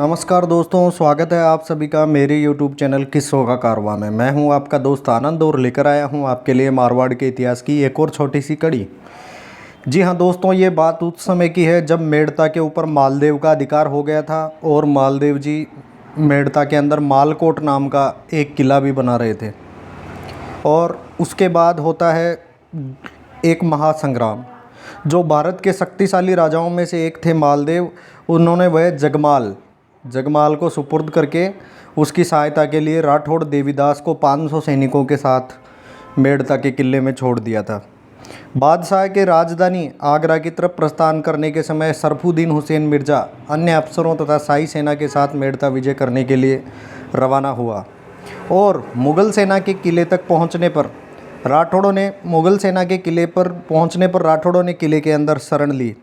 नमस्कार दोस्तों, स्वागत है आप सभी का मेरे YouTube चैनल किस्सों का कारवां में। मैं हूं आपका दोस्त आनंद और लेकर आया हूं आपके लिए मारवाड़ के इतिहास की एक और छोटी सी कड़ी। जी हां दोस्तों, ये बात उस समय की है जब मेड़ता के ऊपर मालदेव का अधिकार हो गया था और मालदेव जी मेड़ता के अंदर मालकोट नाम का एक किला भी बना रहे थे। और उसके बाद होता है एक महासंग्राम। जो भारत के शक्तिशाली राजाओं में से एक थे मालदेव, उन्होंने वह जगमाल को सुपुर्द करके उसकी सहायता के लिए राठौड़ देवीदास को 500 सैनिकों के साथ मेड़ता के किले में छोड़ दिया था। बादशाह के राजधानी आगरा की तरफ प्रस्थान करने के समय सरफुद्दीन हुसैन मिर्ज़ा अन्य अफसरों तथा शाही सेना के साथ मेड़ता विजय करने के लिए रवाना हुआ और मुग़ल सेना के किले तक पहुंचने पर राठौड़ों ने किले के अंदर शरण ली।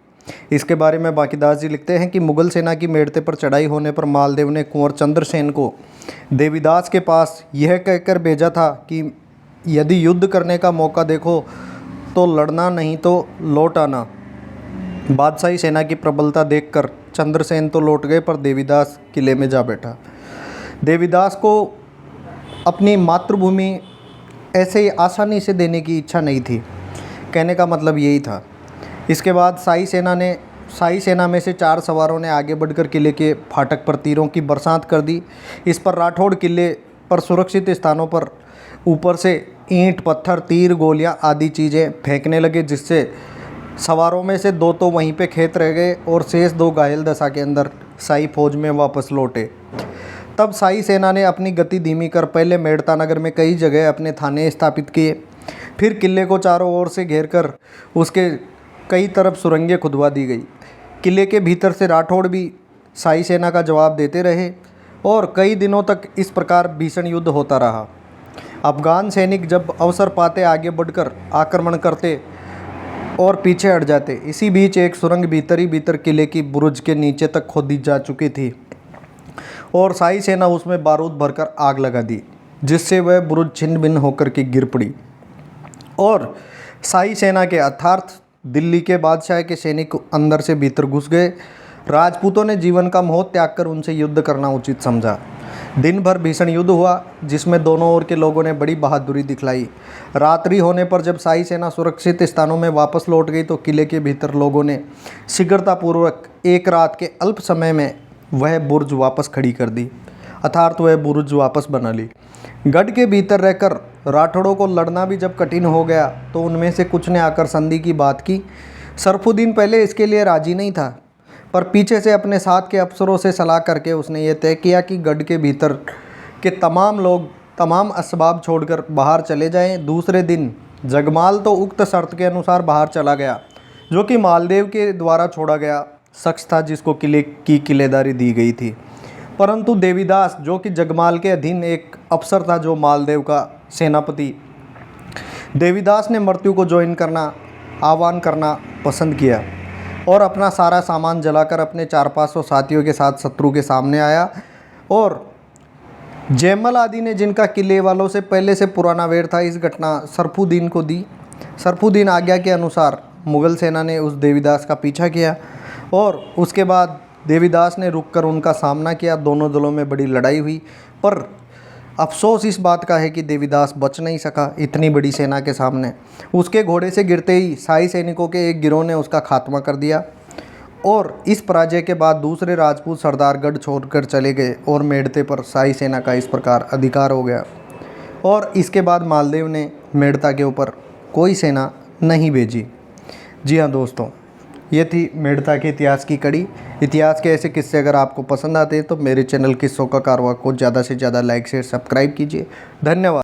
इसके बारे में बाकीदास जी लिखते हैं कि मुग़ल सेना की मेड़ते पर चढ़ाई होने पर मालदेव ने कुंवर चंद्रसेन को देवीदास के पास यह कहकर भेजा था कि यदि युद्ध करने का मौका देखो तो लड़ना, नहीं तो लौट आना। बादशाही सेना की प्रबलता देखकर चंद्रसेन तो लौट गए, पर देवीदास किले में जा बैठा। देवीदास को अपनी मातृभूमि ऐसे ही आसानी से देने की इच्छा नहीं थी, कहने का मतलब यही था। इसके बाद शाही सेना में से 4 सवारों ने आगे बढ़कर किले के फाटक पर तीरों की बरसात कर दी। इस पर राठौड़ किले पर सुरक्षित स्थानों पर ऊपर से ईंट, पत्थर, तीर, गोलियां आदि चीज़ें फेंकने लगे, जिससे सवारों में से 2 तो वहीं पे खेत रह गए और शेष 2 घायल दशा के अंदर शाही फौज में वापस लौटे। तब शाही सेना ने अपनी गति धीमी कर पहले मेड़ता नगर में कई जगह अपने थाने स्थापित किए, फिर किले को चारों ओर से घेर कर उसके कई तरफ सुरंगें खुदवा दी गई। किले के भीतर से राठौड़ भी शाही सेना का जवाब देते रहे और कई दिनों तक इस प्रकार भीषण युद्ध होता रहा। अफगान सैनिक जब अवसर पाते आगे बढ़कर आक्रमण करते और पीछे हट जाते। इसी बीच एक सुरंग भीतर ही भीतर किले की बुरुज के नीचे तक खोदी जा चुकी थी और शाही सेना उसमें बारूद भरकर आग लगा दी, जिससे वह बुरुज छिन्न भिन्न होकर के गिर पड़ी और शाही सेना के अर्थात दिल्ली के बादशाह के सैनिक अंदर से भीतर घुस गए। राजपूतों ने जीवन का मोह त्याग कर उनसे युद्ध करना उचित समझा। दिन भर भीषण युद्ध हुआ, जिसमें दोनों ओर के लोगों ने बड़ी बहादुरी दिखलाई। रात्रि होने पर जब शाही सेना सुरक्षित स्थानों में वापस लौट गई तो किले के भीतर लोगों ने शीघ्रतापूर्वक एक रात के अल्प समय में वह बुर्ज वापस खड़ी कर दी, अर्थात वह बुर्ज वापस बना ली। गढ़ के भीतर रहकर राठौड़ों को लड़ना भी जब कठिन हो गया तो उनमें से कुछ ने आकर संधि की बात की। सरफुद्दीन पहले इसके लिए राजी नहीं था, पर पीछे से अपने साथ के अफसरों से सलाह करके उसने ये तय किया कि गढ़ के भीतर के तमाम लोग तमाम असबाब छोड़कर बाहर चले जाएं। दूसरे दिन जगमाल तो उक्त शर्त के अनुसार बाहर चला गया, जो कि मालदेव के द्वारा छोड़ा गया शख्स था, जिसको किले की किलेदारी दी गई थी। परंतु देवीदास, जो कि जगमाल के अधीन एक अफसर था, जो मालदेव का सेनापति, देवीदास ने मृत्यु को आह्वान करना पसंद किया और अपना सारा सामान जलाकर अपने 400-500 साथियों के साथ शत्रु के सामने आया और जयमल आदि ने, जिनका किले वालों से पहले से पुराना वैर था, इस घटना सरफुद्दीन को दी। सरफुद्दीन आज्ञा के अनुसार मुग़ल सेना ने उस देवीदास का पीछा किया और उसके बाद देवीदास ने रुककर उनका सामना किया। दोनों दलों में बड़ी लड़ाई हुई, पर अफसोस इस बात का है कि देवीदास बच नहीं सका इतनी बड़ी सेना के सामने। उसके घोड़े से गिरते ही शाही सैनिकों के एक गिरोह ने उसका खात्मा कर दिया और इस पराजय के बाद दूसरे राजपूत सरदार गढ़ छोड़कर चले गए और मेड़ते पर शाही सेना का इस प्रकार अधिकार हो गया और इसके बाद मालदेव ने मेड़ता के ऊपर कोई सेना नहीं भेजी। जी हाँ दोस्तों, ये थी मेड़ता के इतिहास की कड़ी। इतिहास के ऐसे किस्से अगर आपको पसंद आते हैं तो मेरे चैनल किस्सों का कारवां को ज़्यादा से ज़्यादा लाइक, शेयर, सब्सक्राइब कीजिए। धन्यवाद।